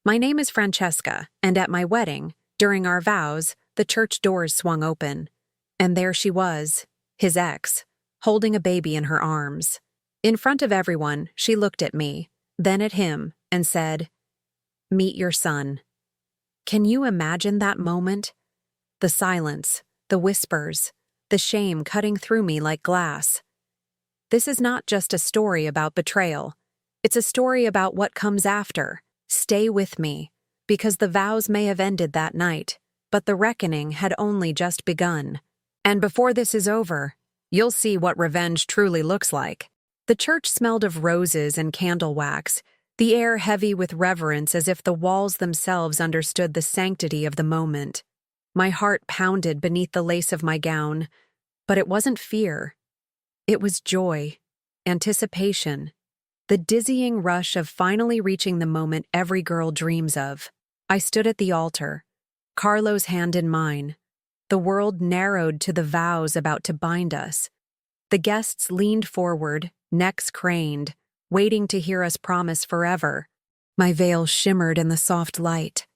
My name is Francesca, and at my wedding, during our vows, the church doors swung open. And there she was, his ex, holding a baby in her arms. In front of everyone, she looked at me, then at him, and said, "Meet your son." Can you imagine that moment? The silence, the whispers, the shame cutting through me like glass. This is not just a story about betrayal. It's a story about what comes after. Stay with me, because the vows may have ended that night, but the reckoning had only just begun. And before this is over, you'll see what revenge truly looks like. The church smelled of roses and candle wax, the air heavy with reverence as if the walls themselves understood the sanctity of the moment. My heart pounded beneath the lace of my gown, but it wasn't fear. It was joy, anticipation, the dizzying rush of finally reaching the moment every girl dreams of. I stood at the altar, Carlo's hand in mine. The world narrowed to the vows about to bind us. The guests leaned forward, necks craned, waiting to hear us promise forever. My veil shimmered in the soft light,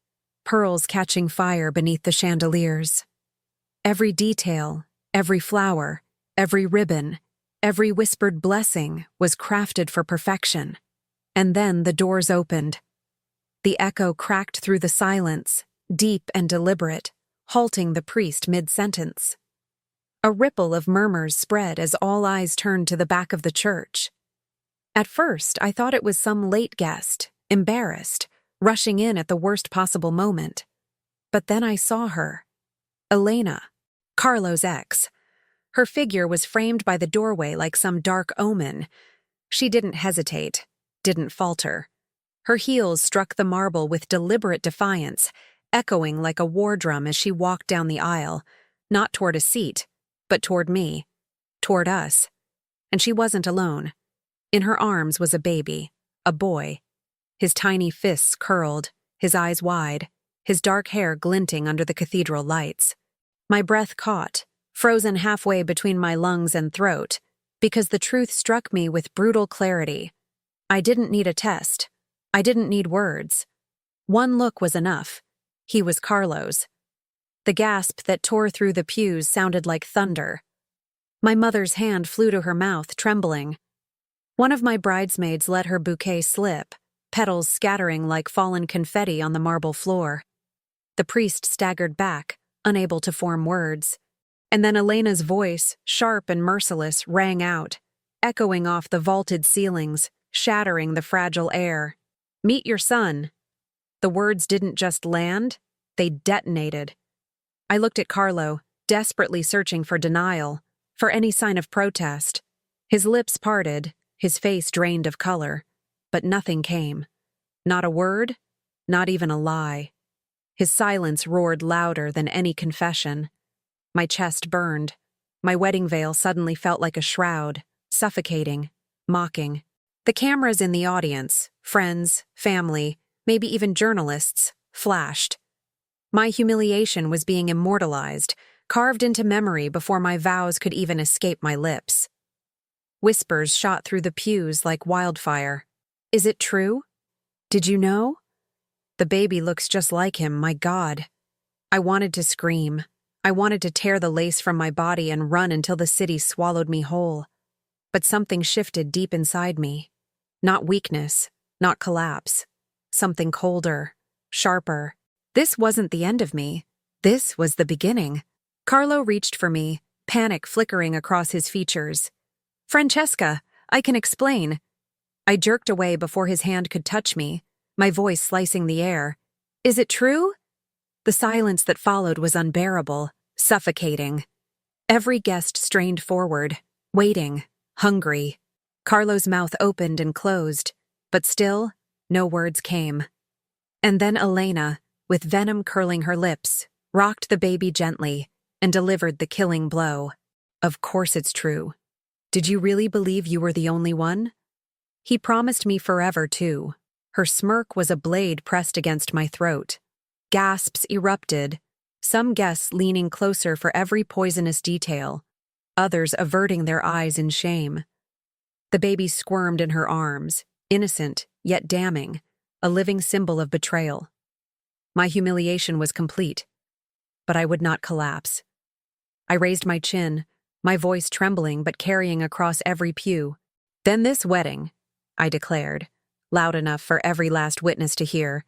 pearls catching fire beneath the chandeliers. Every detail, every flower, every ribbon, every whispered blessing was crafted for perfection. And then the doors opened. The echo cracked through the silence, deep and deliberate, halting the priest mid-sentence. A ripple of murmurs spread as all eyes turned to the back of the church. At first, I thought it was some late guest, embarrassed, rushing in at the worst possible moment. But then I saw her. Elena, Carlo's ex. Her figure was framed by the doorway like some dark omen. She didn't hesitate, didn't falter. Her heels struck the marble with deliberate defiance, echoing like a war drum as she walked down the aisle, not toward a seat, but toward me, toward us. And she wasn't alone. In her arms was a baby, a boy. His tiny fists curled, his eyes wide, his dark hair glinting under the cathedral lights. My breath caught, frozen halfway between my lungs and throat, because the truth struck me with brutal clarity. I didn't need a test. I didn't need words. One look was enough. He was Carlo's. The gasp that tore through the pews sounded like thunder. My mother's hand flew to her mouth, trembling. One of my bridesmaids let her bouquet slip, petals scattering like fallen confetti on the marble floor. The priest staggered back, unable to form words. And then Elena's voice, sharp and merciless, rang out, echoing off the vaulted ceilings, shattering the fragile air. "Meet your son." The words didn't just land, they detonated. I looked at Carlo, desperately searching for denial, for any sign of protest. His lips parted, his face drained of color, but nothing came. Not a word, not even a lie. His silence roared louder than any confession. My chest burned. My wedding veil suddenly felt like a shroud, suffocating, mocking. The cameras in the audience, friends, family, maybe even journalists, flashed. My humiliation was being immortalized, carved into memory before my vows could even escape my lips. Whispers shot through the pews like wildfire. "Is it true? Did you know? The baby looks just like him, my God." I wanted to scream. I wanted to tear the lace from my body and run until the city swallowed me whole. But something shifted deep inside me. Not weakness, not collapse. Something colder, sharper. This wasn't the end of me. This was the beginning. Carlo reached for me, panic flickering across his features. "Francesca, I can explain." I jerked away before his hand could touch me, my voice slicing the air. "Is it true?" The silence that followed was unbearable, suffocating. Every guest strained forward, waiting, hungry. Carlo's mouth opened and closed, but still, no words came. And then Elena, with venom curling her lips, rocked the baby gently and delivered the killing blow. "Of course it's true. Did you really believe you were the only one?" He promised me forever, too. Her smirk was a blade pressed against my throat. Gasps erupted, some guests leaning closer for every poisonous detail, others averting their eyes in shame. The baby squirmed in her arms, innocent, yet damning, a living symbol of betrayal. My humiliation was complete, but I would not collapse. I raised my chin, my voice trembling but carrying across every pew. "Then this wedding," I declared, loud enough for every last witness to hear,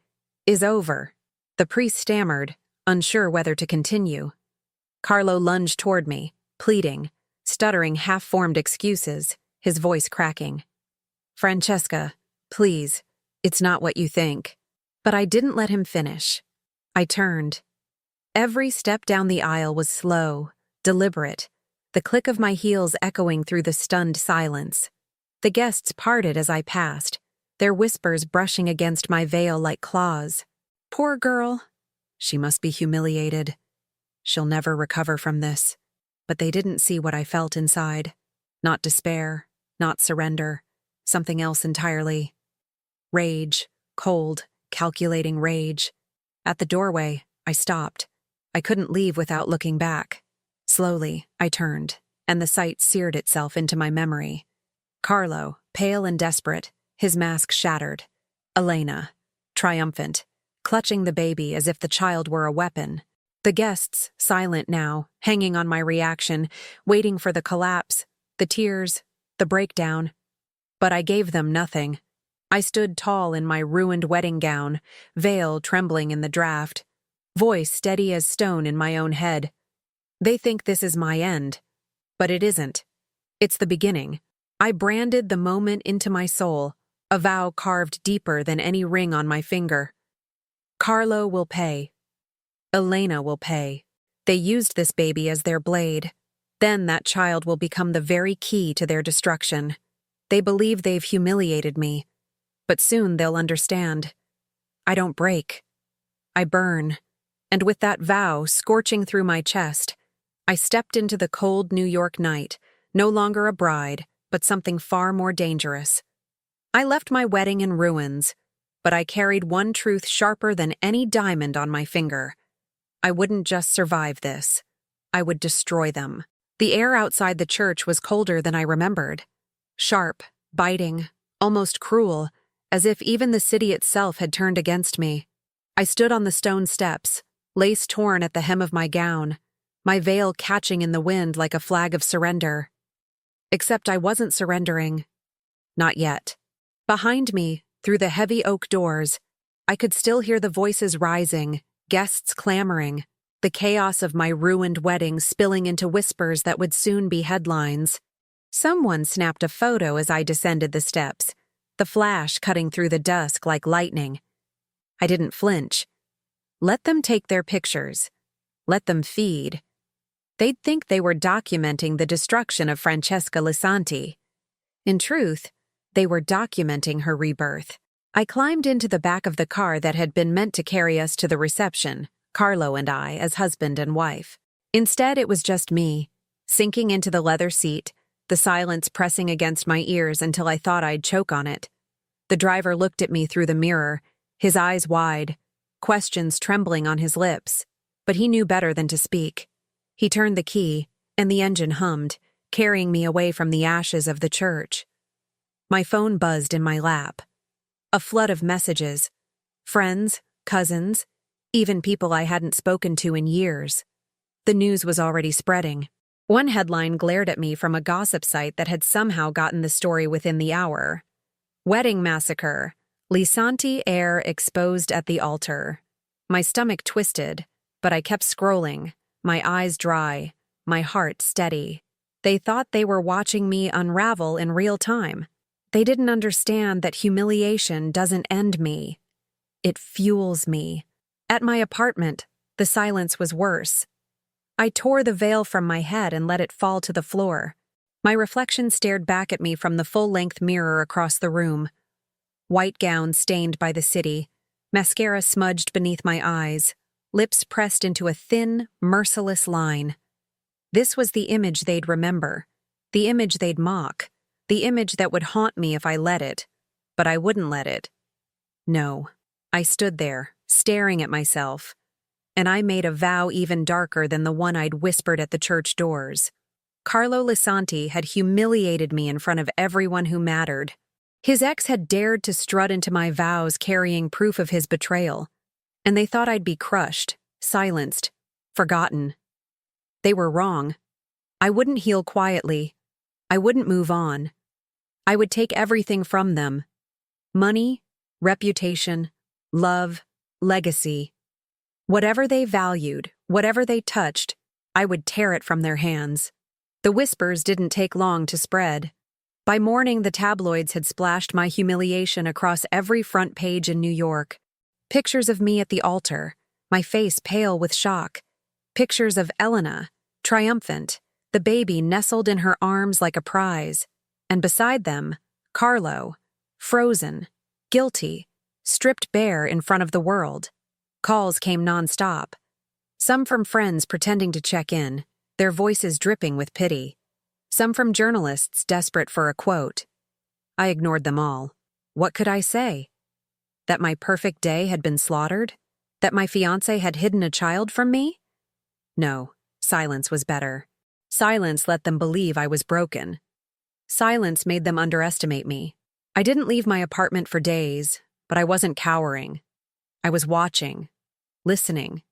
"is over." The priest stammered, unsure whether to continue. Carlo lunged toward me, pleading, stuttering half-formed excuses, his voice cracking. "Francesca, please, it's not what you think." But I didn't let him finish. I turned. Every step down the aisle was slow, deliberate, the click of my heels echoing through the stunned silence. The guests parted as I passed, their whispers brushing against my veil like claws. "Poor girl. She must be humiliated. She'll never recover from this." But they didn't see what I felt inside. Not despair, not surrender, something else entirely. Rage, cold, calculating rage. At the doorway, I stopped. I couldn't leave without looking back. Slowly, I turned, and the sight seared itself into my memory. Carlo, pale and desperate, his mask shattered. Elena, triumphant, clutching the baby as if the child were a weapon. The guests, silent now, hanging on my reaction, waiting for the collapse, the tears, the breakdown. But I gave them nothing. I stood tall in my ruined wedding gown, veil trembling in the draft, voice steady as stone in my own head. They think this is my end, but it isn't. It's the beginning. I branded the moment into my soul, a vow carved deeper than any ring on my finger. Carlo will pay. Elena will pay. They used this baby as their blade. Then that child will become the very key to their destruction. They believe they've humiliated me, but soon they'll understand. I don't break. I burn. And with that vow scorching through my chest, I stepped into the cold New York night, no longer a bride, but something far more dangerous. I left my wedding in ruins, but I carried one truth sharper than any diamond on my finger. I wouldn't just survive this. I would destroy them. The air outside the church was colder than I remembered. Sharp, biting, almost cruel, as if even the city itself had turned against me. I stood on the stone steps, lace torn at the hem of my gown, my veil catching in the wind like a flag of surrender. Except I wasn't surrendering. Not yet. Behind me, through the heavy oak doors, I could still hear the voices rising, guests clamoring, the chaos of my ruined wedding spilling into whispers that would soon be headlines. Someone snapped a photo as I descended the steps, the flash cutting through the dusk like lightning. I didn't flinch. Let them take their pictures. Let them feed. They'd think they were documenting the destruction of Francesca Lisanti. In truth, they were documenting her rebirth. I climbed into the back of the car that had been meant to carry us to the reception, Carlo and I as husband and wife. Instead, it was just me, sinking into the leather seat, the silence pressing against my ears until I thought I'd choke on it. The driver looked at me through the mirror, his eyes wide, questions trembling on his lips, but he knew better than to speak. He turned the key, and the engine hummed, carrying me away from the ashes of the church. My phone buzzed in my lap. A flood of messages. Friends, cousins, even people I hadn't spoken to in years. The news was already spreading. One headline glared at me from a gossip site that had somehow gotten the story within the hour. Wedding massacre. Lisanti heir exposed at the altar. My stomach twisted, but I kept scrolling, my eyes dry, my heart steady. They thought they were watching me unravel in real time. They didn't understand that humiliation doesn't end me. It fuels me. At my apartment, the silence was worse. I tore the veil from my head and let it fall to the floor. My reflection stared back at me from the full-length mirror across the room. White gown stained by the city, mascara smudged beneath my eyes, lips pressed into a thin, merciless line. This was the image they'd remember, the image they'd mock, the image that would haunt me if I let it. But I wouldn't let it. No. I stood there, staring at myself, and I made a vow even darker than the one I'd whispered at the church doors. Carlo Lisanti had humiliated me in front of everyone who mattered. His ex had dared to strut into my vows carrying proof of his betrayal, and they thought I'd be crushed, silenced, forgotten. They were wrong. I wouldn't heal quietly. I wouldn't move on. I would take everything from them. Money, reputation, love, legacy. Whatever they valued, whatever they touched, I would tear it from their hands. The whispers didn't take long to spread. By morning, the tabloids had splashed my humiliation across every front page in New York. Pictures of me at the altar, my face pale with shock. Pictures of Elena, triumphant, the baby nestled in her arms like a prize. And beside them, Carlo, frozen, guilty, stripped bare in front of the world. Calls came nonstop. Some from friends pretending to check in, their voices dripping with pity. Some from journalists desperate for a quote. I ignored them all. What could I say? That my perfect day had been slaughtered? That my fiancé had hidden a child from me? No, silence was better. Silence let them believe I was broken. Silence made them underestimate me. I didn't leave my apartment for days, but I wasn't cowering. I was watching, listening.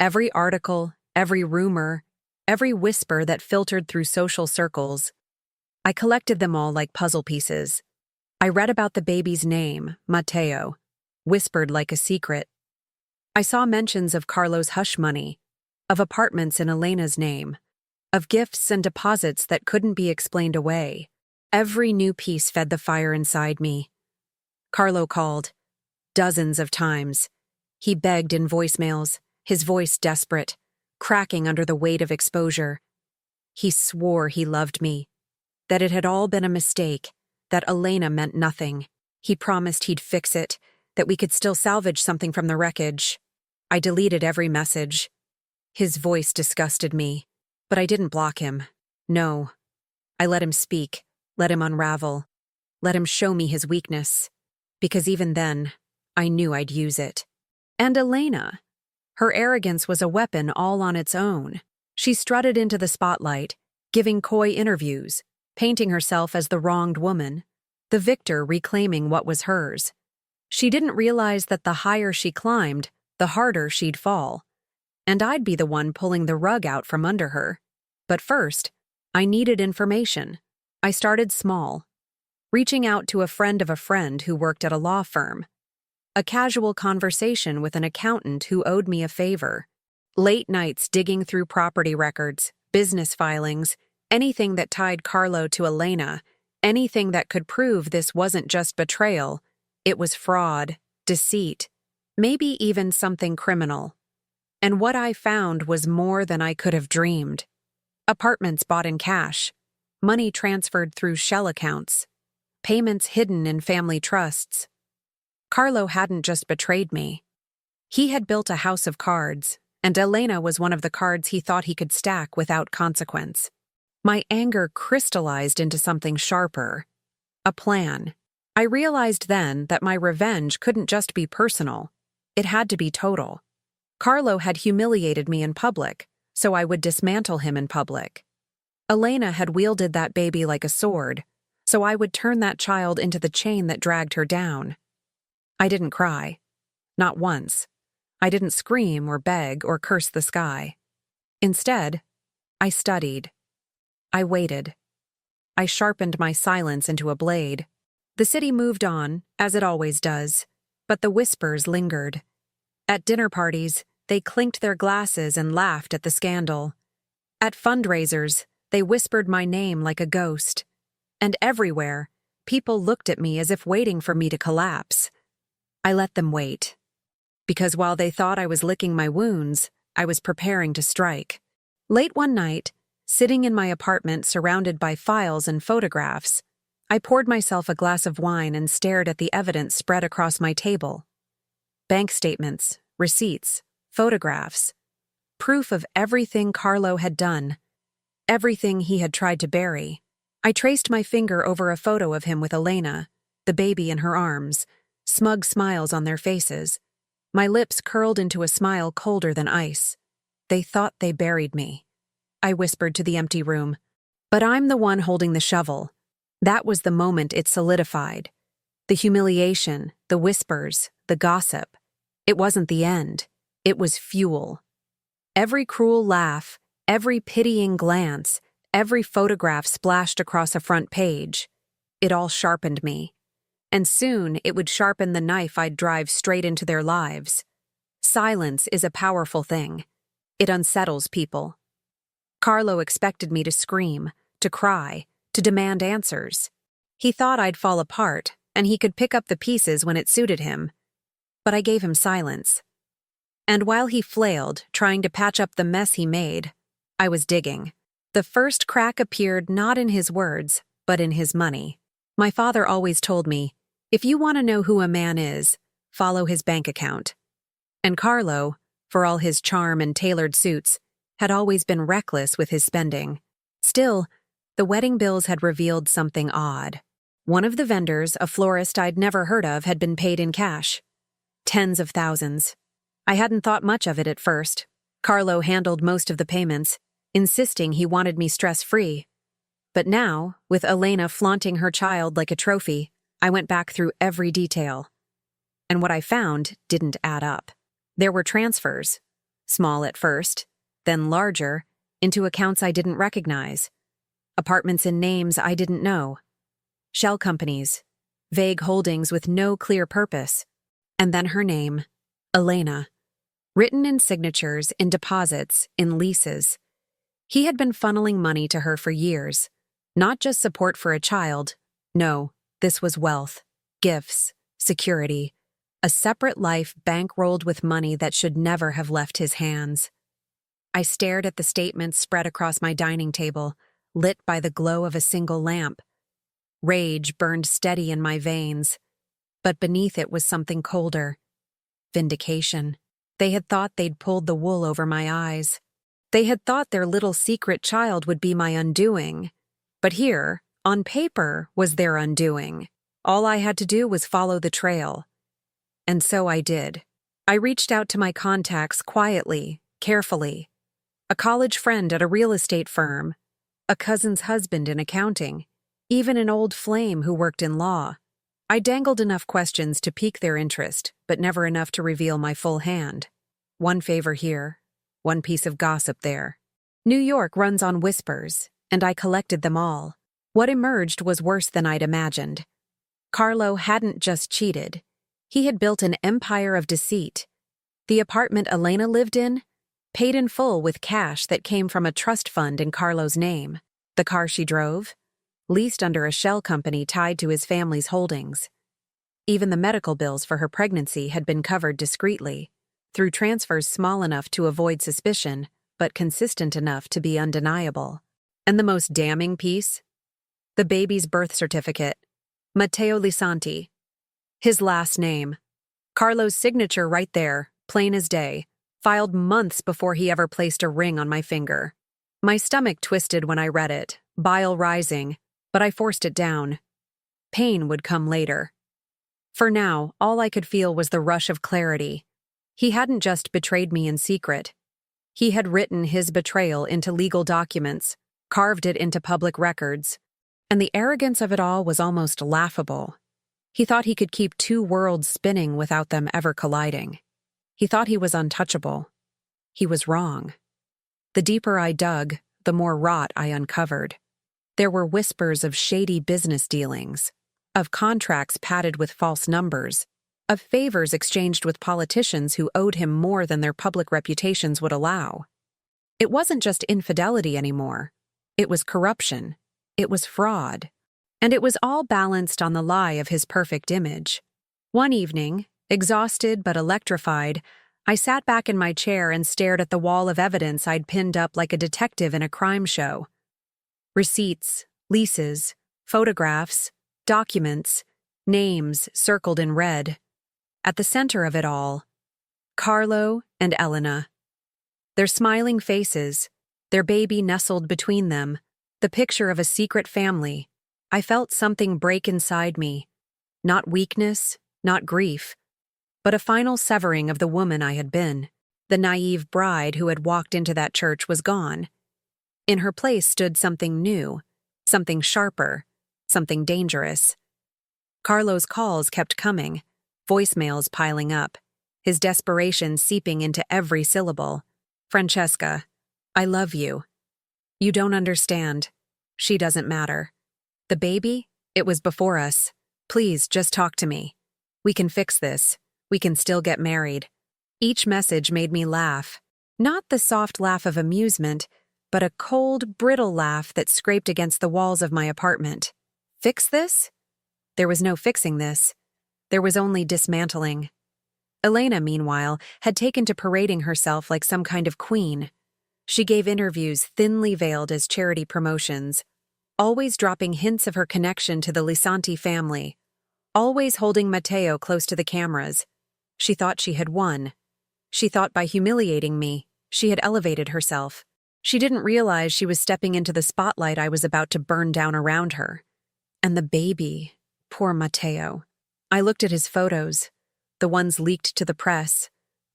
Every article, every rumor, every whisper that filtered through social circles. I collected them all like puzzle pieces. I read about the baby's name, Matteo, whispered like a secret. I saw mentions of Carlo's hush money, of apartments in Elena's name, of gifts and deposits that couldn't be explained away. Every new piece fed the fire inside me. Carlo called, dozens of times. He begged in voicemails, his voice desperate, cracking under the weight of exposure. He swore he loved me, that it had all been a mistake, that Elena meant nothing. He promised he'd fix it, that we could still salvage something from the wreckage. I deleted every message. His voice disgusted me, but I didn't block him. No. I let him speak, let him unravel, let him show me his weakness, because even then, I knew I'd use it. And Elena. Her arrogance was a weapon all on its own. She strutted into the spotlight, giving coy interviews, painting herself as the wronged woman, the victor reclaiming what was hers. She didn't realize that the higher she climbed, the harder she'd fall. And I'd be the one pulling the rug out from under her. But first, I needed information. I started small, reaching out to a friend of a friend who worked at a law firm. A casual conversation with an accountant who owed me a favor. Late nights digging through property records, business filings, anything that tied Carlo to Elena, anything that could prove this wasn't just betrayal, it was fraud, deceit, maybe even something criminal. And what I found was more than I could have dreamed. Apartments bought in cash, money transferred through shell accounts, payments hidden in family trusts. Carlo hadn't just betrayed me. He had built a house of cards, and Elena was one of the cards he thought he could stack without consequence. My anger crystallized into something sharper. A plan. I realized then that my revenge couldn't just be personal. It had to be total. Carlo had humiliated me in public, so I would dismantle him in public. Elena had wielded that baby like a sword, so I would turn that child into the chain that dragged her down. I didn't cry. Not once. I didn't scream or beg or curse the sky. Instead, I studied. I waited. I sharpened my silence into a blade. The city moved on, as it always does, but the whispers lingered. At dinner parties, they clinked their glasses and laughed at the scandal. At fundraisers, they whispered my name like a ghost. And everywhere, people looked at me as if waiting for me to collapse. I let them wait. Because while they thought I was licking my wounds, I was preparing to strike. Late one night, sitting in my apartment surrounded by files and photographs, I poured myself a glass of wine and stared at the evidence spread across my table. Bank statements, receipts, photographs. Proof of everything Carlo had done. Everything he had tried to bury. I traced my finger over a photo of him with Elena, the baby in her arms, smug smiles on their faces. My lips curled into a smile colder than ice. They thought they buried me. I whispered to the empty room. But I'm the one holding the shovel. That was the moment it solidified. The humiliation, the whispers, the gossip. It wasn't the end. It was fuel. Every cruel laugh, every pitying glance, every photograph splashed across a front page. It all sharpened me. And soon it would sharpen the knife I'd drive straight into their lives. Silence is a powerful thing. It unsettles people. Carlo expected me to scream, to cry, to demand answers. He thought I'd fall apart, and he could pick up the pieces when it suited him. But I gave him silence. And while he flailed, trying to patch up the mess he made, I was digging. The first crack appeared not in his words, but in his money. My father always told me, if you want to know who a man is, follow his bank account. And Carlo, for all his charm and tailored suits, had always been reckless with his spending. Still, the wedding bills had revealed something odd. One of the vendors, a florist I'd never heard of, had been paid in cash. Tens of thousands. I hadn't thought much of it at first. Carlo handled most of the payments, insisting he wanted me stress-free. But now, with Elena flaunting her child like a trophy, I went back through every detail. And what I found didn't add up. There were transfers, small at first, then larger, into accounts I didn't recognize. Apartments in names I didn't know. Shell companies, vague holdings with no clear purpose. And then her name, Elena. Written in signatures, in deposits, in leases. He had been funneling money to her for years. Not just support for a child. No, this was wealth, gifts, security. A separate life bankrolled with money that should never have left his hands. I stared at the statements spread across my dining table, lit by the glow of a single lamp. Rage burned steady in my veins. But beneath it was something colder. Vindication. They had thought they'd pulled the wool over my eyes. They had thought their little secret child would be my undoing. But here, on paper, was their undoing. All I had to do was follow the trail. And so I did. I reached out to my contacts quietly, carefully. A college friend at a real estate firm, a cousin's husband in accounting, even an old flame who worked in law. I dangled enough questions to pique their interest, but never enough to reveal my full hand. One favor here, one piece of gossip there. New York runs on whispers, and I collected them all. What emerged was worse than I'd imagined. Carlo hadn't just cheated. He had built an empire of deceit. The apartment Elena lived in, paid in full with cash that came from a trust fund in Carlo's name. The car she drove, leased under a shell company tied to his family's holdings. Even the medical bills for her pregnancy had been covered discreetly, through transfers small enough to avoid suspicion, but consistent enough to be undeniable. And the most damning piece? The baby's birth certificate. Matteo Lisanti. His last name. Carlo's signature right there, plain as day, filed months before he ever placed a ring on my finger. My stomach twisted when I read it, bile rising, but I forced it down. Pain would come later. For now, all I could feel was the rush of clarity. He hadn't just betrayed me in secret. He had written his betrayal into legal documents, carved it into public records, and the arrogance of it all was almost laughable. He thought he could keep two worlds spinning without them ever colliding. He thought he was untouchable. He was wrong. The deeper I dug, the more rot I uncovered. There were whispers of shady business dealings, of contracts padded with false numbers, of favors exchanged with politicians who owed him more than their public reputations would allow. It wasn't just infidelity anymore. It was corruption. It was fraud. And it was all balanced on the lie of his perfect image. One evening, exhausted but electrified, I sat back in my chair and stared at the wall of evidence I'd pinned up like a detective in a crime show. Receipts, leases, photographs, documents, names circled in red. At the center of it all, Carlo and Elena. Their smiling faces, their baby nestled between them, the picture of a secret family. I felt something break inside me. Not weakness, not grief, but a final severing of the woman I had been. The naive bride who had walked into that church was gone. In her place stood something new, something sharper, something dangerous. Carlo's calls kept coming, voicemails piling up, his desperation seeping into every syllable. Francesca, I love you. You don't understand. She doesn't matter. The baby? It was before us. Please, just talk to me. We can fix this. We can still get married. Each message made me laugh. Not the soft laugh of amusement, but a cold, brittle laugh that scraped against the walls of my apartment. Fix this? There was no fixing this. There was only dismantling. Elena, meanwhile, had taken to parading herself like some kind of queen. She gave interviews thinly veiled as charity promotions, always dropping hints of her connection to the Lisanti family, always holding Matteo close to the cameras. She thought she had won. She thought by humiliating me, she had elevated herself. She didn't realize she was stepping into the spotlight I was about to burn down around her. And the baby, poor Matteo. I looked at his photos, the ones leaked to the press,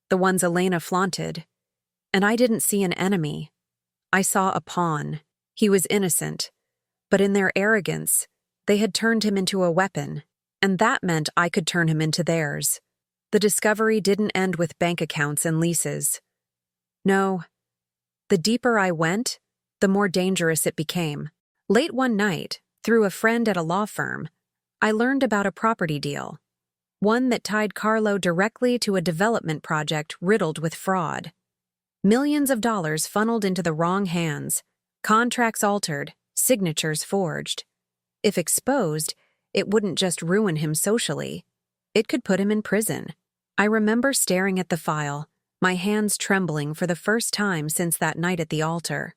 the ones Elena flaunted, and I didn't see an enemy. I saw a pawn. He was innocent, but in their arrogance, they had turned him into a weapon, and that meant I could turn him into theirs. The discovery didn't end with bank accounts and leases. No, the deeper I went, the more dangerous it became. Late one night, through a friend at a law firm, I learned about a property deal, one that tied Carlo directly to a development project riddled with fraud. Millions of dollars funneled into the wrong hands, contracts altered, signatures forged. If exposed, it wouldn't just ruin him socially. It could put him in prison. I remember staring at the file, my hands trembling for the first time since that night at the altar.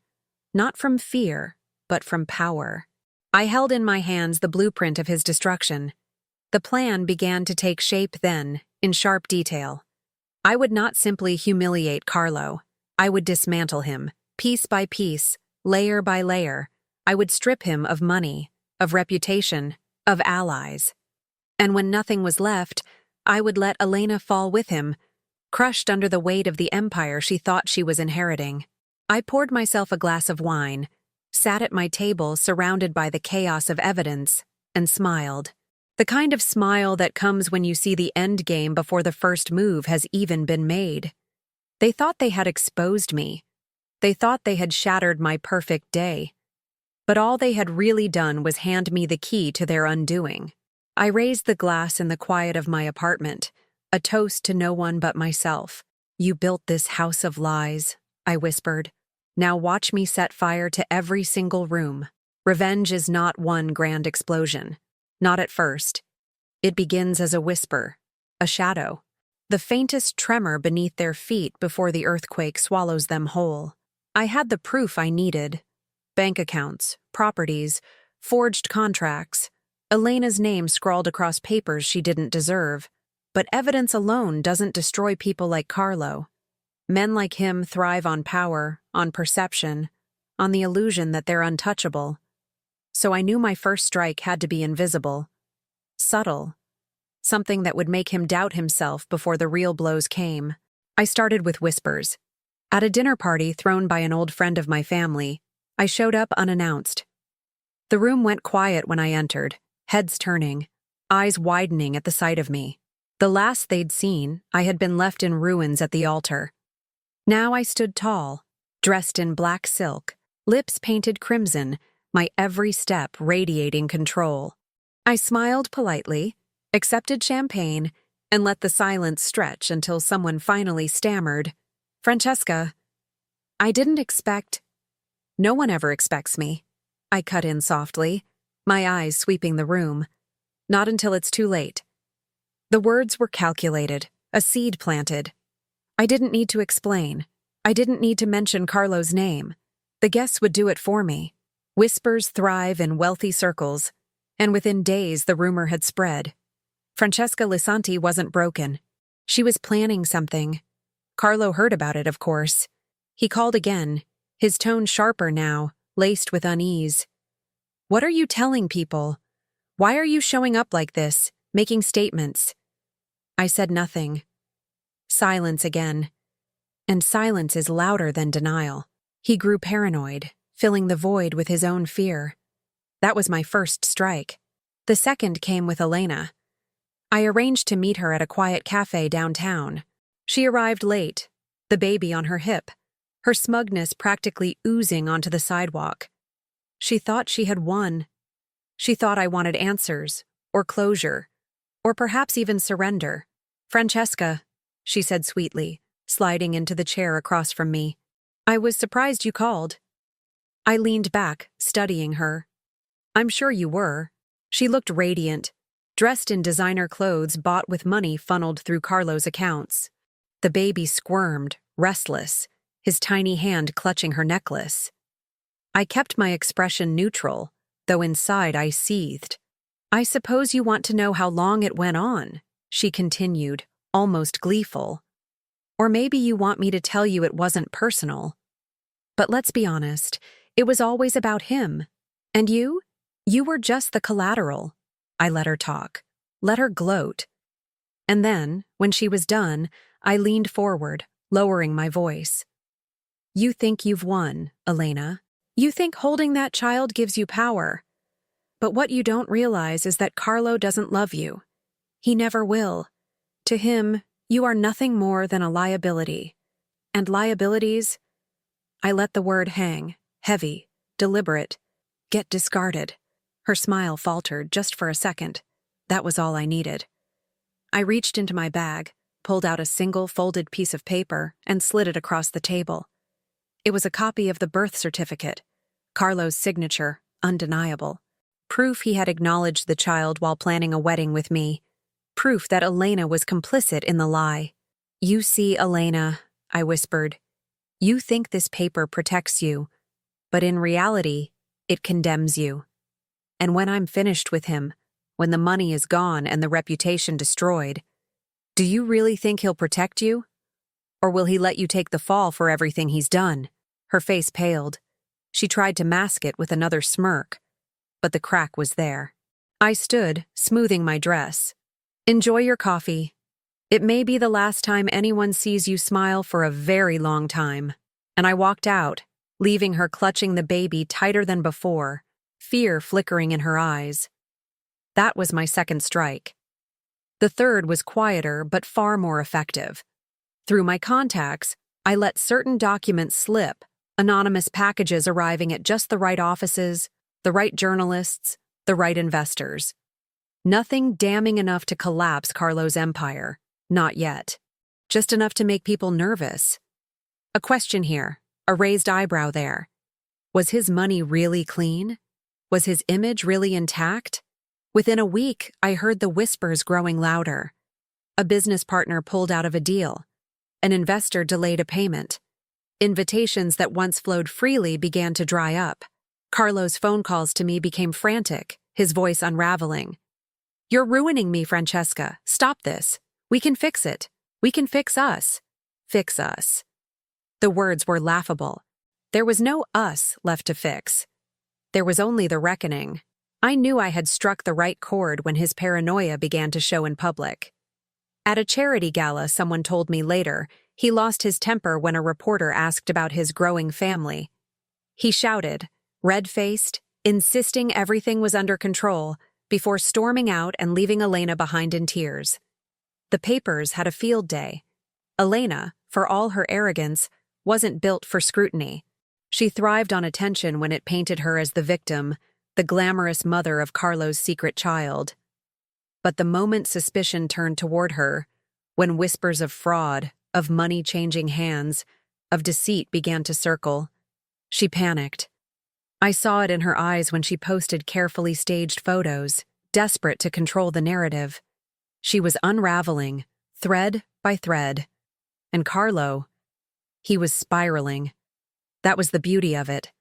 Not from fear, but from power. I held in my hands the blueprint of his destruction. The plan began to take shape then, in sharp detail. I would not simply humiliate Carlo. I would dismantle him, piece by piece, layer by layer. I would strip him of money, of reputation, of allies. And when nothing was left, I would let Elena fall with him, crushed under the weight of the empire she thought she was inheriting. I poured myself a glass of wine, sat at my table surrounded by the chaos of evidence, and smiled. The kind of smile that comes when you see the end game before the first move has even been made. They thought they had exposed me. They thought they had shattered my perfect day. But all they had really done was hand me the key to their undoing. I raised the glass in the quiet of my apartment, a toast to no one but myself. You built this house of lies, I whispered. Now watch me set fire to every single room. Revenge is not one grand explosion. Not at first. It begins as a whisper, a shadow, the faintest tremor beneath their feet before the earthquake swallows them whole. I had the proof I needed. Bank accounts, properties, forged contracts, Elena's name scrawled across papers she didn't deserve. But evidence alone doesn't destroy people like Carlo. Men like him thrive on power, on perception, on the illusion that they're untouchable. So I knew my first strike had to be invisible. Subtle. Something that would make him doubt himself before the real blows came. I started with whispers. At a dinner party thrown by an old friend of my family, I showed up unannounced. The room went quiet when I entered, heads turning, eyes widening at the sight of me. The last they'd seen, I had been left in ruins at the altar. Now I stood tall, dressed in black silk, lips painted crimson, my every step radiating control. I smiled politely, accepted champagne, and let the silence stretch until someone finally stammered, "Francesca, I didn't expect—" "No one ever expects me," I cut in softly, my eyes sweeping the room. "Not until it's too late." The words were calculated, a seed planted. I didn't need to explain. I didn't need to mention Carlo's name. The guests would do it for me. Whispers thrive in wealthy circles, and within days the rumor had spread. Francesca Lisanti wasn't broken. She was planning something. Carlo heard about it, of course. He called again, his tone sharper now, laced with unease. "What are you telling people? Why are you showing up like this, making statements?" I said nothing. Silence again. And silence is louder than denial. He grew paranoid, filling the void with his own fear. That was my first strike. The second came with Elena. I arranged to meet her at a quiet cafe downtown. She arrived late, the baby on her hip, her smugness practically oozing onto the sidewalk. She thought she had won. She thought I wanted answers, or closure, or perhaps even surrender. "Francesca," she said sweetly, sliding into the chair across from me. "I was surprised you called." I leaned back, studying her. "I'm sure you were." She looked radiant, dressed in designer clothes bought with money funneled through Carlo's accounts. The baby squirmed, restless, his tiny hand clutching her necklace. I kept my expression neutral, though inside I seethed. "I suppose you want to know how long it went on," she continued, almost gleeful. "Or maybe you want me to tell you it wasn't personal. But let's be honest, it was always about him. And you? You were just the collateral." I let her talk, let her gloat. And then, when she was done, I leaned forward, lowering my voice. "You think you've won, Elena. You think holding that child gives you power. But what you don't realize is that Carlo doesn't love you. He never will. To him, you are nothing more than a liability. And liabilities," I let the word hang, heavy, deliberate, "get discarded." Her smile faltered just for a second. That was all I needed. I reached into my bag, pulled out a single folded piece of paper, and slid it across the table. It was a copy of the birth certificate, Carlo's signature, undeniable. Proof he had acknowledged the child while planning a wedding with me. Proof that Elena was complicit in the lie. "You see, Elena," I whispered, "you think this paper protects you, but in reality, it condemns you. And when I'm finished with him, when the money is gone and the reputation destroyed, do you really think he'll protect you? Or will he let you take the fall for everything he's done?" Her face paled. She tried to mask it with another smirk, but the crack was there. I stood, smoothing my dress. "Enjoy your coffee. It may be the last time anyone sees you smile for a very long time." And I walked out, leaving her clutching the baby tighter than before, fear flickering in her eyes. That was my second strike. The third was quieter but far more effective. Through my contacts, I let certain documents slip, anonymous packages arriving at just the right offices, the right journalists, the right investors. Nothing damning enough to collapse Carlo's empire. Not yet. Just enough to make people nervous. A question here, a raised eyebrow there. Was his money really clean? Was his image really intact? Within a week, I heard the whispers growing louder. A business partner pulled out of a deal. An investor delayed a payment. Invitations that once flowed freely began to dry up. Carlo's phone calls to me became frantic, his voice unraveling. "You're ruining me, Francesca. Stop this. We can fix it. We can fix us. Fix us." The words were laughable. There was no us left to fix. There was only the reckoning. I knew I had struck the right chord when his paranoia began to show in public. At a charity gala, someone told me later, he lost his temper when a reporter asked about his growing family. He shouted, red-faced, insisting everything was under control, before storming out and leaving Elena behind in tears. The papers had a field day. Elena, for all her arrogance, wasn't built for scrutiny. She thrived on attention when it painted her as the victim, the glamorous mother of Carlo's secret child. But the moment suspicion turned toward her, when whispers of fraud, of money changing hands, of deceit began to circle, she panicked. I saw it in her eyes when she posted carefully staged photos, desperate to control the narrative. She was unraveling, thread by thread. And Carlo, he was spiraling. That was the beauty of it.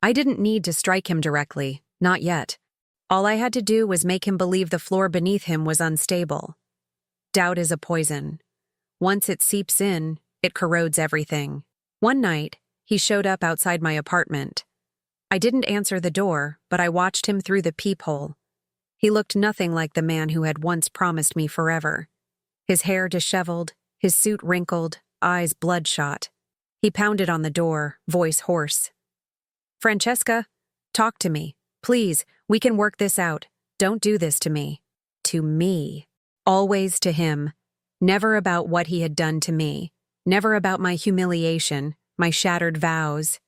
I didn't need to strike him directly, not yet. All I had to do was make him believe the floor beneath him was unstable. Doubt is a poison. Once it seeps in, it corrodes everything. One night, he showed up outside my apartment. I didn't answer the door, but I watched him through the peephole. He looked nothing like the man who had once promised me forever. His hair disheveled, his suit wrinkled, eyes bloodshot. He pounded on the door, voice hoarse. "Francesca, talk to me. Please, we can work this out. Don't do this to me. To me. Always to him. Never about what he had done to me. Never about my humiliation, my shattered vows.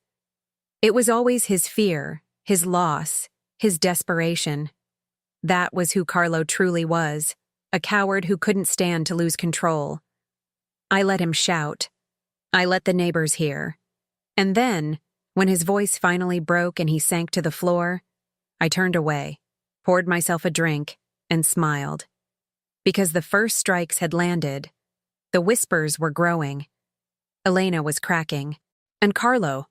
It was always his fear, his loss, his desperation. That was who Carlo truly was, a coward who couldn't stand to lose control. I let him shout. I let the neighbors hear. And then, when his voice finally broke and he sank to the floor, I turned away, poured myself a drink, and smiled. Because the first strikes had landed. The whispers were growing. Elena was cracking. And Carlo.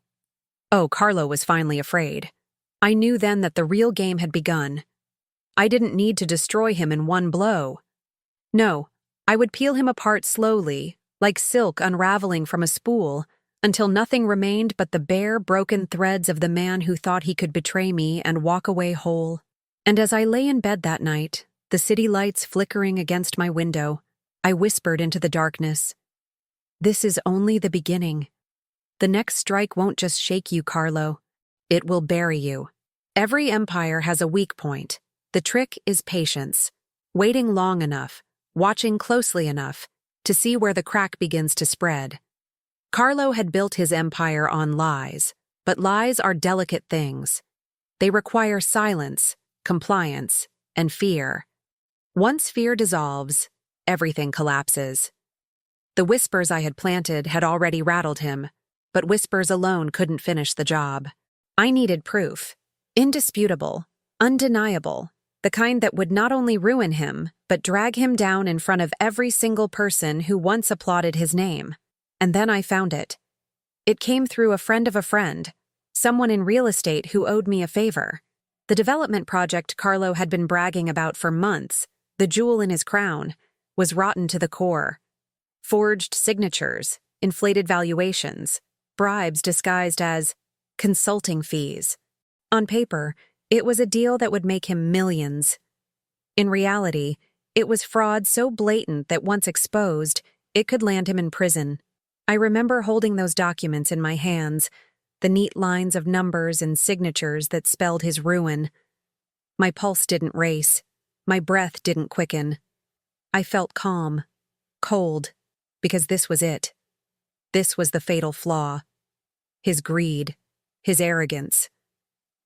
Oh, Carlo was finally afraid. I knew then that the real game had begun. I didn't need to destroy him in one blow. No, I would peel him apart slowly, like silk unraveling from a spool, until nothing remained but the bare, broken threads of the man who thought he could betray me and walk away whole. And as I lay in bed that night, the city lights flickering against my window, I whispered into the darkness, "This is only the beginning. The next strike won't just shake you, Carlo. It will bury you. Every empire has a weak point. The trick is patience, waiting long enough, watching closely enough, to see where the crack begins to spread." Carlo had built his empire on lies, but lies are delicate things. They require silence, compliance, and fear. Once fear dissolves, everything collapses. The whispers I had planted had already rattled him, but whispers alone couldn't finish the job. I needed proof. Indisputable, undeniable, the kind that would not only ruin him, but drag him down in front of every single person who once applauded his name. And then I found it. It came through a friend of a friend, someone in real estate who owed me a favor. The development project Carlo had been bragging about for months, the jewel in his crown, was rotten to the core. Forged signatures, inflated valuations, bribes disguised as consulting fees. On paper, it was a deal that would make him millions. In reality, it was fraud so blatant that once exposed, it could land him in prison. I remember holding those documents in my hands, the neat lines of numbers and signatures that spelled his ruin. My pulse didn't race. My breath didn't quicken. I felt calm, cold, because this was it. This was the fatal flaw. His greed, his arrogance,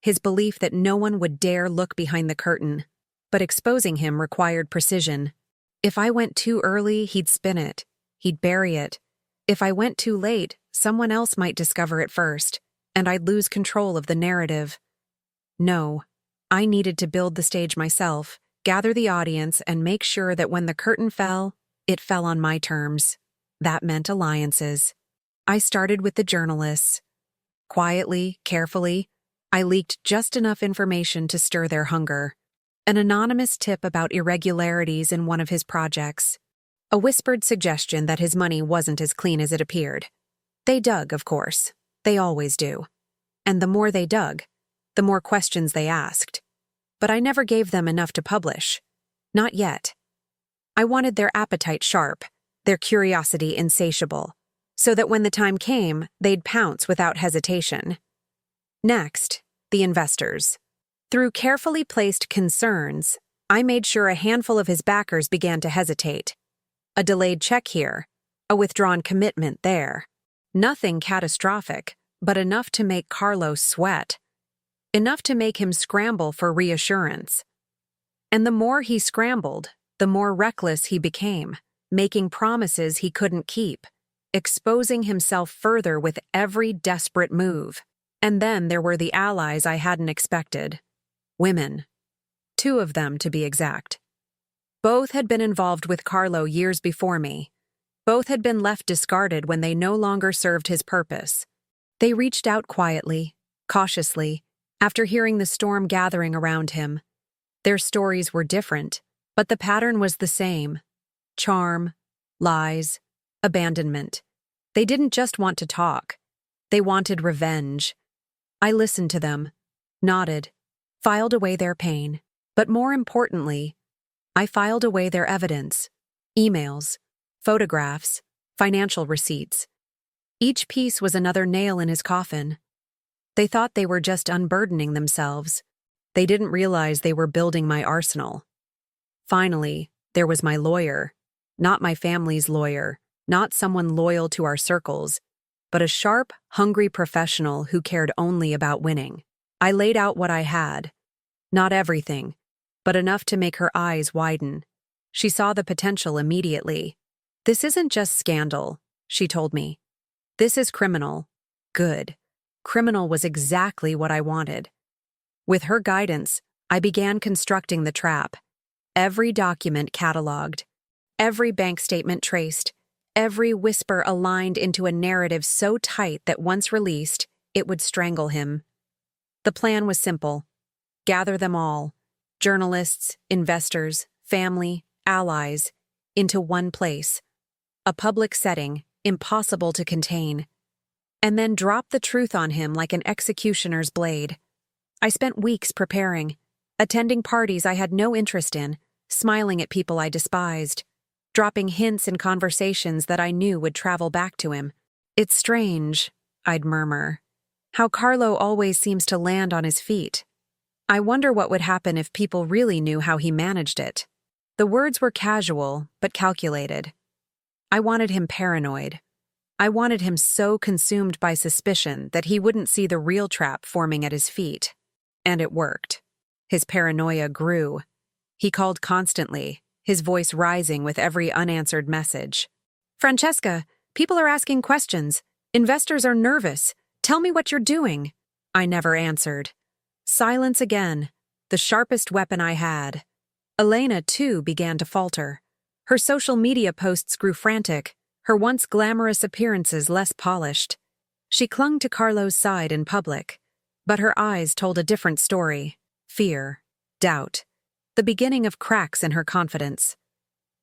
his belief that no one would dare look behind the curtain. But exposing him required precision. If I went too early, he'd spin it. He'd bury it. If I went too late, someone else might discover it first, and I'd lose control of the narrative. No, I needed to build the stage myself, gather the audience, and make sure that when the curtain fell, it fell on my terms. That meant alliances. I started with the journalists. Quietly, carefully, I leaked just enough information to stir their hunger. An anonymous tip about irregularities in one of his projects. A whispered suggestion that his money wasn't as clean as it appeared. They dug, of course. They always do. And the more they dug, the more questions they asked. But I never gave them enough to publish. Not yet. I wanted their appetite sharp, their curiosity insatiable, so that when the time came, they'd pounce without hesitation. Next, the investors. Through carefully placed concerns, I made sure a handful of his backers began to hesitate. A delayed check here, a withdrawn commitment there. Nothing catastrophic, but enough to make Carlo sweat. Enough to make him scramble for reassurance. And the more he scrambled, the more reckless he became, making promises he couldn't keep, exposing himself further with every desperate move. And then there were the allies I hadn't expected. Women. 2 of them, to be exact. Both had been involved with Carlo years before me. Both had been left discarded when they no longer served his purpose. They reached out quietly, cautiously, after hearing the storm gathering around him. Their stories were different, but the pattern was the same. Charm, lies, abandonment. They didn't just want to talk. They wanted revenge. I listened to them, nodded, filed away their pain, but more importantly, I filed away their evidence, emails, photographs, financial receipts. Each piece was another nail in his coffin. They thought they were just unburdening themselves, They didn't realize they were building my arsenal. Finally, there was my lawyer. Not my family's lawyer, not someone loyal to our circles, but a sharp, hungry professional who cared only about winning. I laid out what I had. Not everything, but enough to make her eyes widen. She saw the potential immediately. "This isn't just scandal," she told me. "This is criminal." Good. Criminal was exactly what I wanted. With her guidance, I began constructing the trap. Every document cataloged, every bank statement traced, every whisper aligned into a narrative so tight that once released, it would strangle him. The plan was simple. Gather them all, journalists, investors, family, allies, into one place, a public setting, impossible to contain, and then drop the truth on him like an executioner's blade. I spent weeks preparing, attending parties I had no interest in, smiling at people I despised, dropping hints in conversations that I knew would travel back to him. "It's strange," I'd murmur, "how Carlo always seems to land on his feet. I wonder what would happen if people really knew how he managed it." The words were casual, but calculated. I wanted him paranoid. I wanted him so consumed by suspicion that he wouldn't see the real trap forming at his feet. And it worked. His paranoia grew. He called constantly, his voice rising with every unanswered message. "Francesca, people are asking questions. Investors are nervous. Tell me what you're doing." I never answered. Silence again, the sharpest weapon I had. Elena, too, began to falter. Her social media posts grew frantic, her once glamorous appearances less polished. She clung to Carlo's side in public, but her eyes told a different story. Fear, doubt, the beginning of cracks in her confidence.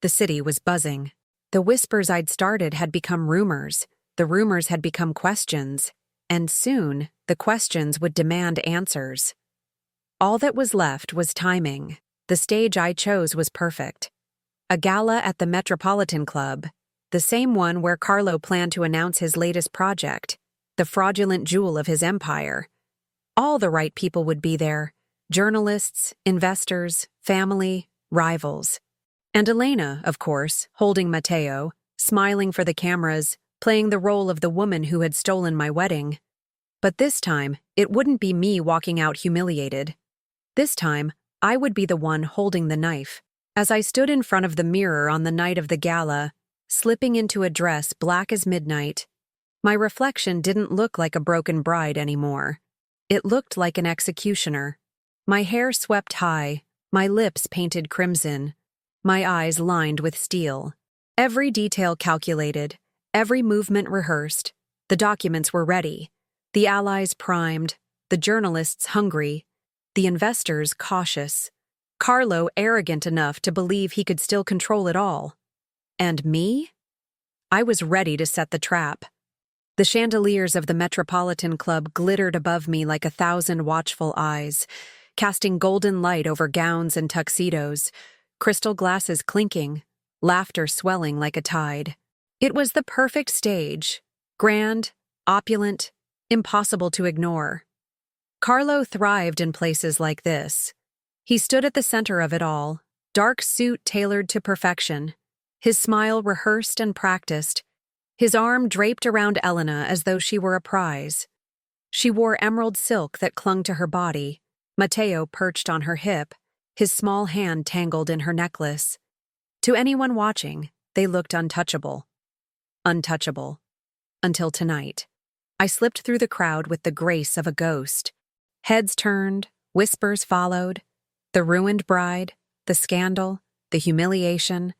The city was buzzing. The whispers I'd started had become rumors, the rumors had become questions, and soon the questions would demand answers. All that was left was timing. The stage I chose was perfect. A gala at the Metropolitan Club, the same one where Carlo planned to announce his latest project, the fraudulent jewel of his empire. All the right people would be there: journalists, investors, family, rivals. And Elena, of course, holding Matteo, smiling for the cameras, playing the role of the woman who had stolen my wedding. But this time, it wouldn't be me walking out humiliated. This time, I would be the one holding the knife. As I stood in front of the mirror on the night of the gala, slipping into a dress black as midnight, my reflection didn't look like a broken bride anymore. It looked like an executioner. My hair swept high, my lips painted crimson, my eyes lined with steel. Every detail calculated, every movement rehearsed. The documents were ready, the allies primed, the journalists hungry, the investors cautious, Carlo arrogant enough to believe he could still control it all. And me? I was ready to set the trap. The chandeliers of the Metropolitan Club glittered above me like 1,000 watchful eyes, casting golden light over gowns and tuxedos, crystal glasses clinking, laughter swelling like a tide. It was the perfect stage, grand, opulent, impossible to ignore. Carlo thrived in places like this. He stood at the center of it all, dark suit tailored to perfection, his smile rehearsed and practiced, his arm draped around Elena as though she were a prize. She wore emerald silk that clung to her body, Matteo perched on her hip, his small hand tangled in her necklace. To anyone watching, they looked untouchable. Untouchable. Until tonight. I slipped through the crowd with the grace of a ghost. Heads turned, whispers followed. The ruined bride, the scandal, the humiliation.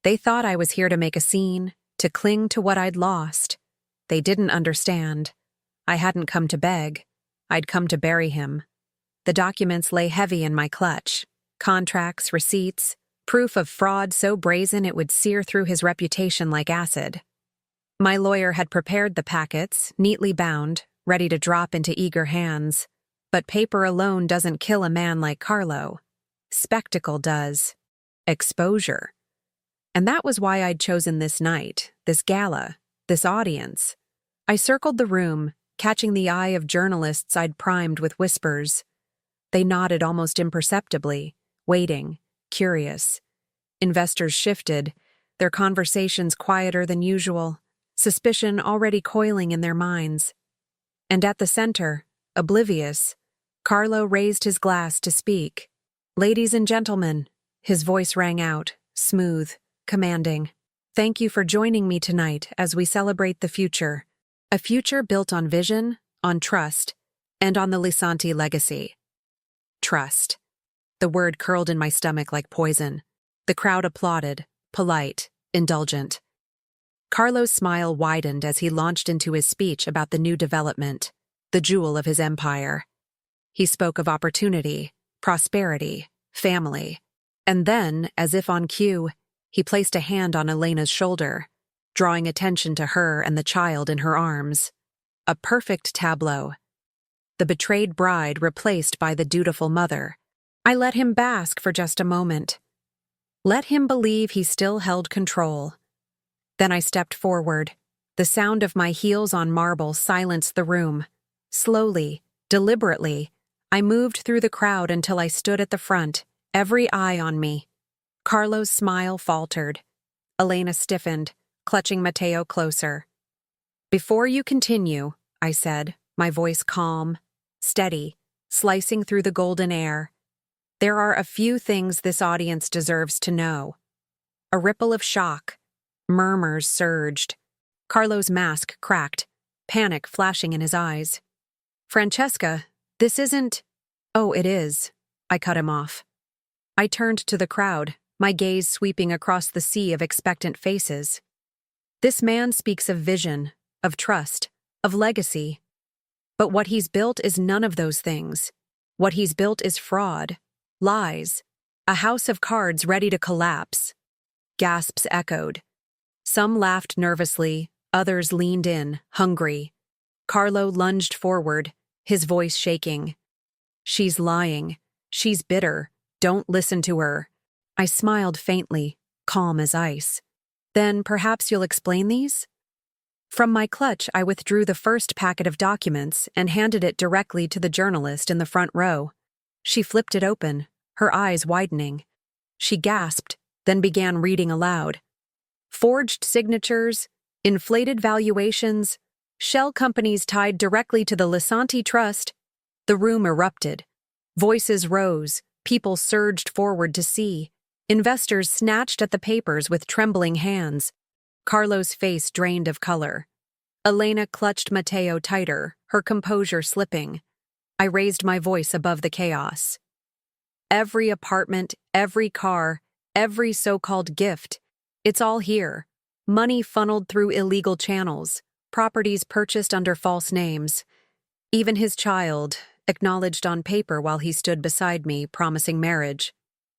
They thought I was here to make a scene, to cling to what I'd lost. They didn't understand. I hadn't come to beg. I'd come to bury him. The documents lay heavy in my clutch. Contracts, receipts, proof of fraud so brazen it would sear through his reputation like acid. My lawyer had prepared the packets, neatly bound, ready to drop into eager hands. But paper alone doesn't kill a man like Carlo. Spectacle does. Exposure. And that was why I'd chosen this night, this gala, this audience. I circled the room, catching the eye of journalists I'd primed with whispers. They nodded almost imperceptibly, waiting, curious. Investors shifted, their conversations quieter than usual, suspicion already coiling in their minds. And at the center, oblivious, Carlo raised his glass to speak. "Ladies and gentlemen," his voice rang out, smooth, commanding. "Thank you for joining me tonight as we celebrate the future. A future built on vision, on trust, and on the Lisanti legacy." Trust. The word curled in my stomach like poison. The crowd applauded, polite, indulgent. Carlo's smile widened as he launched into his speech about the new development, the jewel of his empire. He spoke of opportunity, prosperity, family. And then, as if on cue, he placed a hand on Elena's shoulder, drawing attention to her and the child in her arms. A perfect tableau. The betrayed bride replaced by the dutiful mother. I let him bask for just a moment. Let him believe he still held control. Then I stepped forward. The sound of my heels on marble silenced the room. Slowly, deliberately, I moved through the crowd until I stood at the front, every eye on me. Carlo's smile faltered. Elena stiffened, clutching Matteo closer. "Before you continue," I said, my voice calm, steady, slicing through the golden air, "there are a few things this audience deserves to know." A ripple of shock. Murmurs surged. Carlo's mask cracked, panic flashing in his eyes. "Francesca, this isn't—" "Oh, it is." I cut him off. I turned to the crowd, my gaze sweeping across the sea of expectant faces. "This man speaks of vision, of trust, of legacy. But what he's built is none of those things. What he's built is fraud, lies, a house of cards ready to collapse." Gasps echoed. Some laughed nervously, others leaned in, hungry. Carlo lunged forward, his voice shaking. "She's lying. She's bitter. Don't listen to her." I smiled faintly, calm as ice. "Then perhaps you'll explain these?" From my clutch, I withdrew the first packet of documents and handed it directly to the journalist in the front row. She flipped it open, her eyes widening. She gasped, then began reading aloud. "Forged signatures, inflated valuations, shell companies tied directly to the Lisanti Trust." The room erupted. Voices rose, people surged forward to see. Investors snatched at the papers with trembling hands. Carlo's face drained of color. Elena clutched Matteo tighter, her composure slipping. I raised my voice above the chaos. "Every apartment, every car, every so-called gift, it's all here. Money funneled through illegal channels, properties purchased under false names. Even his child, acknowledged on paper while he stood beside me, promising marriage."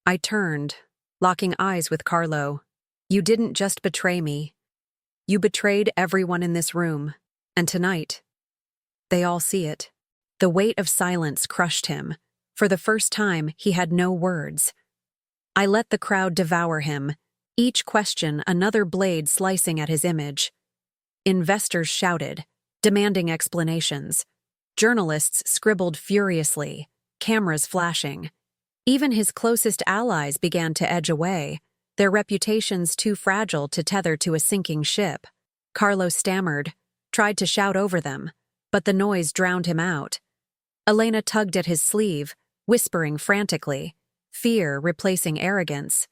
I turned, locking eyes with Carlo. "You didn't just betray me. You betrayed everyone in this room. And tonight, they all see it." The weight of silence crushed him. For the first time, he had no words. I let the crowd devour him, each question another blade slicing at his image. Investors shouted, demanding explanations. Journalists scribbled furiously, cameras flashing. Even his closest allies began to edge away, their reputations too fragile to tether to a sinking ship. Carlo stammered, tried to shout over them, but the noise drowned him out. Elena tugged at his sleeve, whispering frantically, fear replacing arrogance.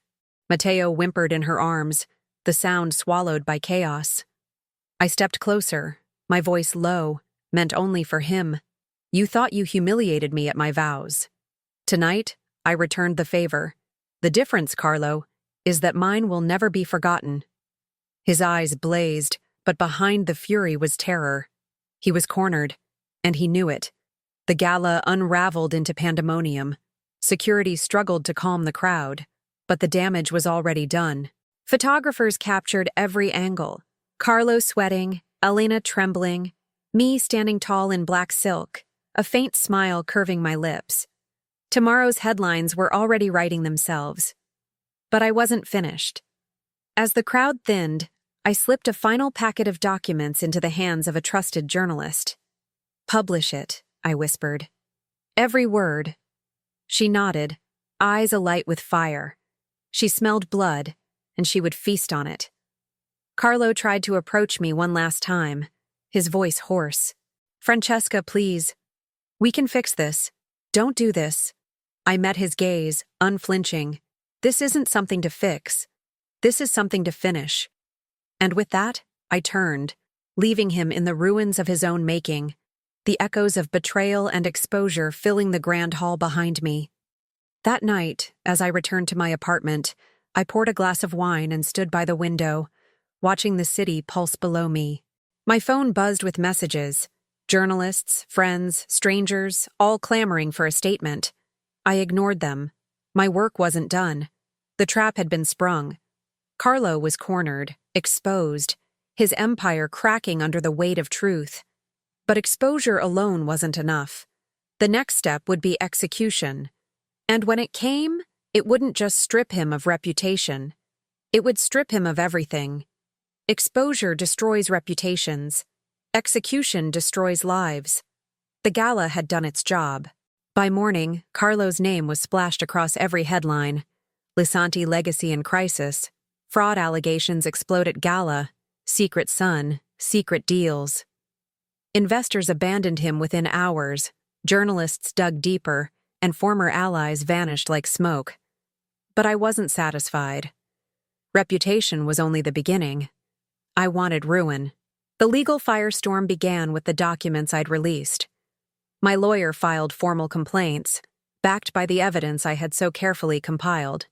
Matteo whimpered in her arms, the sound swallowed by chaos. I stepped closer, my voice low, meant only for him. "You thought you humiliated me at my vows. Tonight, I returned the favor. The difference, Carlo, is that mine will never be forgotten." His eyes blazed, but behind the fury was terror. He was cornered, and he knew it. The gala unraveled into pandemonium. Security struggled to calm the crowd, but the damage was already done. Photographers captured every angle. Carlo sweating, Elena trembling, me standing tall in black silk, a faint smile curving my lips. Tomorrow's headlines were already writing themselves. But I wasn't finished. As the crowd thinned, I slipped a final packet of documents into the hands of a trusted journalist. "Publish it," I whispered. "Every word. She nodded, eyes alight with fire. She smelled blood, and she would feast on it. Carlo tried to approach me one last time, his voice hoarse. "Francesca, please. We can fix this. Don't do this." I met his gaze, unflinching. "This isn't something to fix. This is something to finish." And with that, I turned, leaving him in the ruins of his own making, the echoes of betrayal and exposure filling the grand hall behind me. That night, as I returned to my apartment, I poured a glass of wine and stood by the window, watching the city pulse below me. My phone buzzed with messages. Journalists, friends, strangers, all clamoring for a statement. I ignored them. My work wasn't done. The trap had been sprung. Carlo was cornered, exposed, his empire cracking under the weight of truth. But exposure alone wasn't enough. The next step would be execution. And when it came, it wouldn't just strip him of reputation. It would strip him of everything. Exposure destroys reputations. Execution destroys lives. The gala had done its job. By morning, Carlo's name was splashed across every headline. Lisanti legacy in crisis. Fraud allegations explode at gala. Secret son. Secret deals. Investors abandoned him within hours. Journalists dug deeper, and former allies vanished like smoke. But I wasn't satisfied. Reputation was only the beginning. I wanted ruin. The legal firestorm began with the documents I'd released. My lawyer filed formal complaints, backed by the evidence I had so carefully compiled.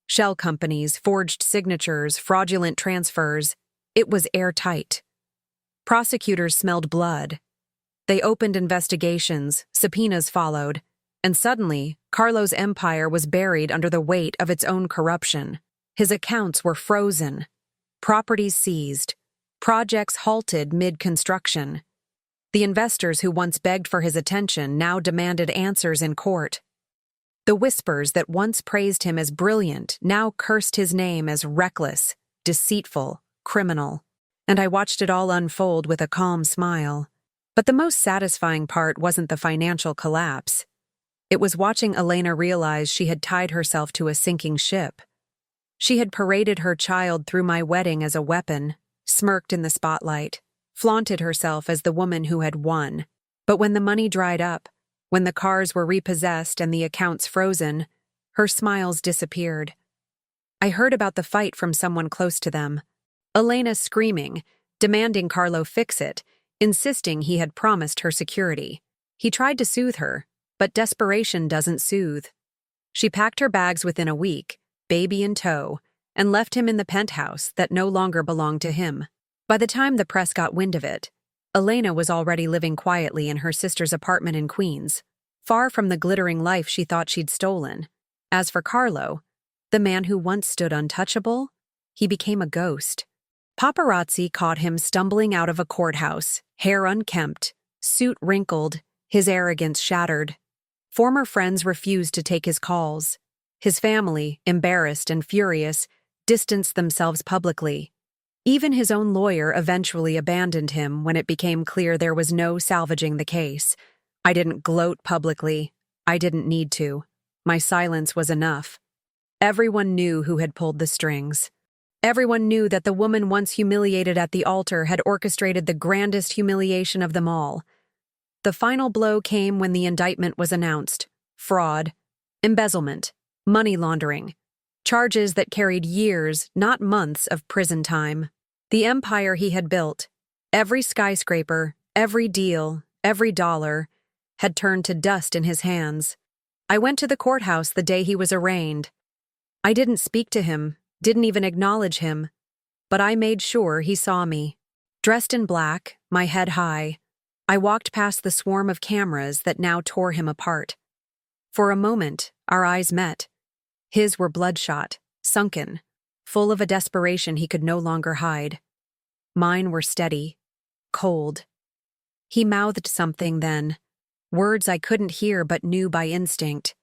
Shell companies, forged signatures, fraudulent transfers. It was airtight. Prosecutors smelled blood. They opened investigations, subpoenas followed, and suddenly, Carlo's empire was buried under the weight of its own corruption. His accounts were frozen. Properties seized. Projects halted mid-construction. The investors who once begged for his attention now demanded answers in court. The whispers that once praised him as brilliant now cursed his name as reckless, deceitful, criminal. And I watched it all unfold with a calm smile. But the most satisfying part wasn't the financial collapse. It was watching Elena realize she had tied herself to a sinking ship. She had paraded her child through my wedding as a weapon, smirked in the spotlight, flaunted herself as the woman who had won. But when the money dried up, when the cars were repossessed and the accounts frozen, her smiles disappeared. I heard about the fight from someone close to them. Elena screaming, demanding Carlo fix it, insisting he had promised her security. He tried to soothe her, but desperation doesn't soothe. She packed her bags within a week, baby in tow, and left him in the penthouse that no longer belonged to him. By the time the press got wind of it, Elena was already living quietly in her sister's apartment in Queens, far from the glittering life she thought she'd stolen. As for Carlo, the man who once stood untouchable, he became a ghost. Paparazzi caught him stumbling out of a courthouse, hair unkempt, suit wrinkled, his arrogance shattered. Former friends refused to take his calls. His family, embarrassed and furious, distanced themselves publicly. Even his own lawyer eventually abandoned him when it became clear there was no salvaging the case. I didn't gloat publicly. I didn't need to. My silence was enough. Everyone knew who had pulled the strings. Everyone knew that the woman once humiliated at the altar had orchestrated the grandest humiliation of them all. The final blow came when the indictment was announced. Fraud, embezzlement, money laundering. Charges that carried years, not months, of prison time. The empire he had built, every skyscraper, every deal, every dollar, had turned to dust in his hands. I went to the courthouse the day he was arraigned. I didn't speak to him, didn't even acknowledge him, but I made sure he saw me. Dressed in black, my head high, I walked past the swarm of cameras that now tore him apart. For a moment, our eyes met. His were bloodshot, sunken, full of a desperation he could no longer hide. Mine were steady, cold. He mouthed something then, words I couldn't hear but knew by instinct.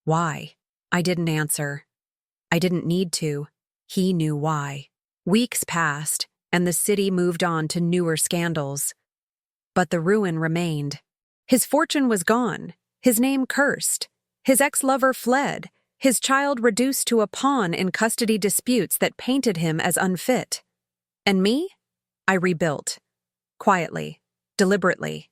Why? I didn't answer. I didn't need to. He knew why. Weeks passed, and the city moved on to newer scandals. But the ruin remained. His fortune was gone, his name cursed, His ex-lover fled, his child reduced to a pawn in custody disputes that painted him as unfit. And me? I rebuilt. Quietly, deliberately.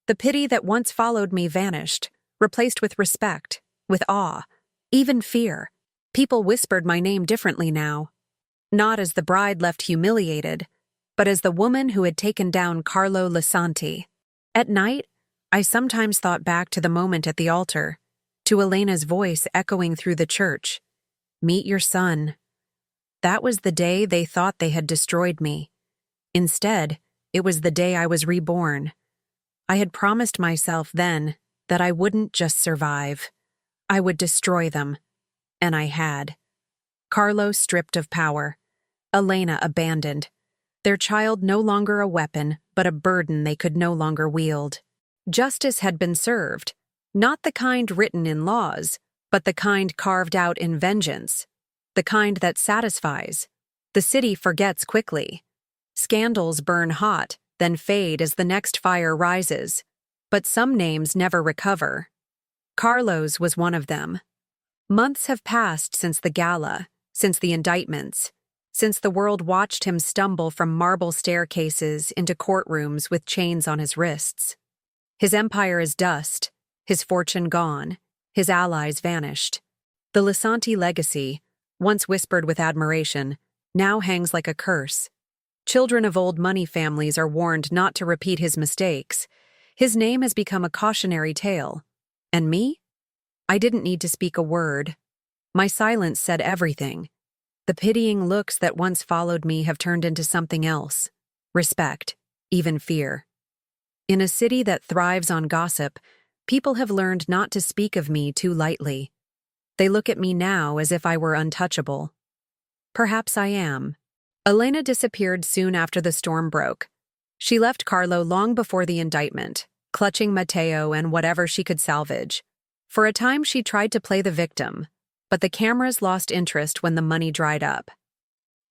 The pity that once followed me vanished, replaced with respect, with awe, even fear. People whispered my name differently now. Not as the bride left humiliated, but as the woman who had taken down Carlo Lisanti. At night, I sometimes thought back to the moment at the altar, to Elena's voice echoing through the church. Meet your son. That was the day they thought they had destroyed me. Instead, it was the day I was reborn. I had promised myself then that I wouldn't just survive. I would destroy them. And I had. Carlo stripped of power. Elena abandoned. Their child no longer a weapon, but a burden they could no longer wield. Justice had been served, not the kind written in laws, but the kind carved out in vengeance, the kind that satisfies. The city forgets quickly. Scandals burn hot, then fade as the next fire rises. But some names never recover. Carlo's was one of them. Months have passed since the gala, since the indictments, since the world watched him stumble from marble staircases into courtrooms with chains on his wrists. His empire is dust, his fortune gone, his allies vanished. The Lisanti legacy, once whispered with admiration, now hangs like a curse. Children of old money families are warned not to repeat his mistakes. His name has become a cautionary tale. And me? I didn't need to speak a word. My silence said everything. The pitying looks that once followed me have turned into something else. Respect, even fear. In a city that thrives on gossip, people have learned not to speak of me too lightly. They look at me now as if I were untouchable. Perhaps I am. Elena disappeared soon after the storm broke. She left Carlo long before the indictment, clutching Matteo and whatever she could salvage. For a time she tried to play the victim, but the cameras lost interest when the money dried up.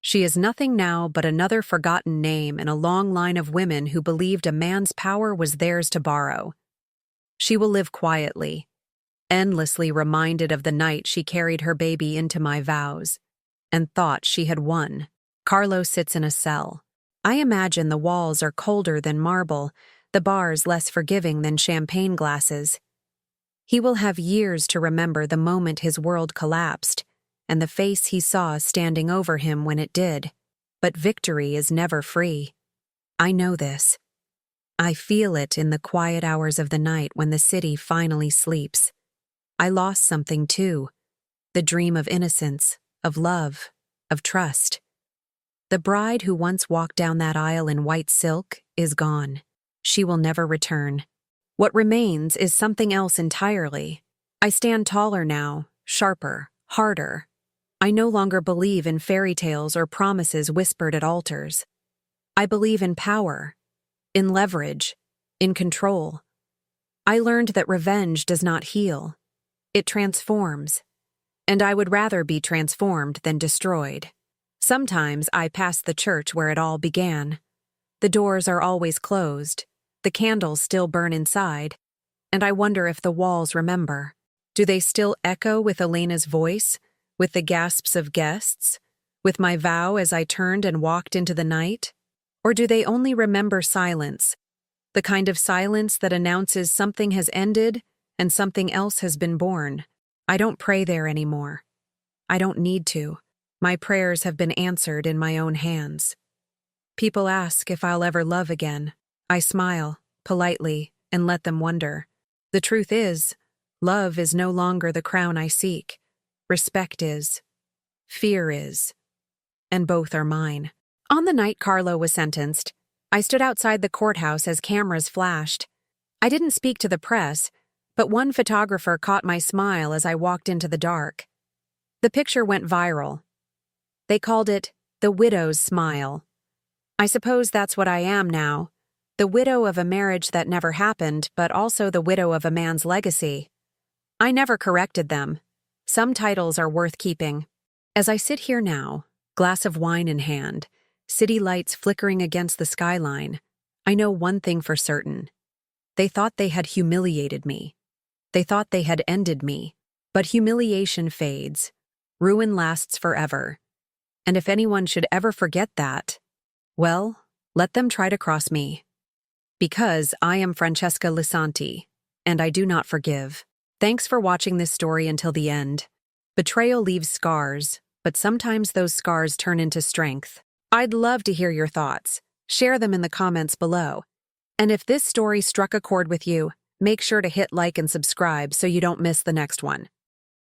She is nothing now but another forgotten name in a long line of women who believed a man's power was theirs to borrow. She will live quietly, endlessly reminded of the night she carried her baby into my vows, and thought she had won. Carlo sits in a cell. I imagine the walls are colder than marble, the bars less forgiving than champagne glasses. He will have years to remember the moment his world collapsed, and the face he saw standing over him when it did. But victory is never free. I know this. I feel it in the quiet hours of the night when the city finally sleeps. I lost something too. The dream of innocence, of love, of trust. The bride who once walked down that aisle in white silk is gone. She will never return. What remains is something else entirely. I stand taller now, sharper, harder. I no longer believe in fairy tales or promises whispered at altars. I believe in power, in leverage, in control. I learned that revenge does not heal. It transforms. And I would rather be transformed than destroyed. Sometimes I pass the church where it all began. The doors are always closed. The candles still burn inside. And I wonder if the walls remember. Do they still echo with Elena's voice? With the gasps of guests? With my vow as I turned and walked into the night? Or do they only remember silence? The kind of silence that announces something has ended and something else has been born. I don't pray there anymore. I don't need to. My prayers have been answered in my own hands. People ask if I'll ever love again. I smile, politely, and let them wonder. The truth is, love is no longer the crown I seek. Respect is. Fear is. And both are mine. On the night Carlo was sentenced, I stood outside the courthouse as cameras flashed. I didn't speak to the press, but one photographer caught my smile as I walked into the dark. The picture went viral. They called it the widow's smile. I suppose that's what I am now, the widow of a marriage that never happened, but also the widow of a man's legacy. I never corrected them. Some titles are worth keeping. As I sit here now, glass of wine in hand, city lights flickering against the skyline, I know one thing for certain. They thought they had humiliated me. They thought they had ended me. But humiliation fades. Ruin lasts forever. And if anyone should ever forget that, well, let them try to cross me. Because I am Francesca Lisanti, and I do not forgive. Thanks for watching this story until the end. Betrayal leaves scars, but sometimes those scars turn into strength. I'd love to hear your thoughts. Share them in the comments below. And if this story struck a chord with you, make sure to hit like and subscribe so you don't miss the next one.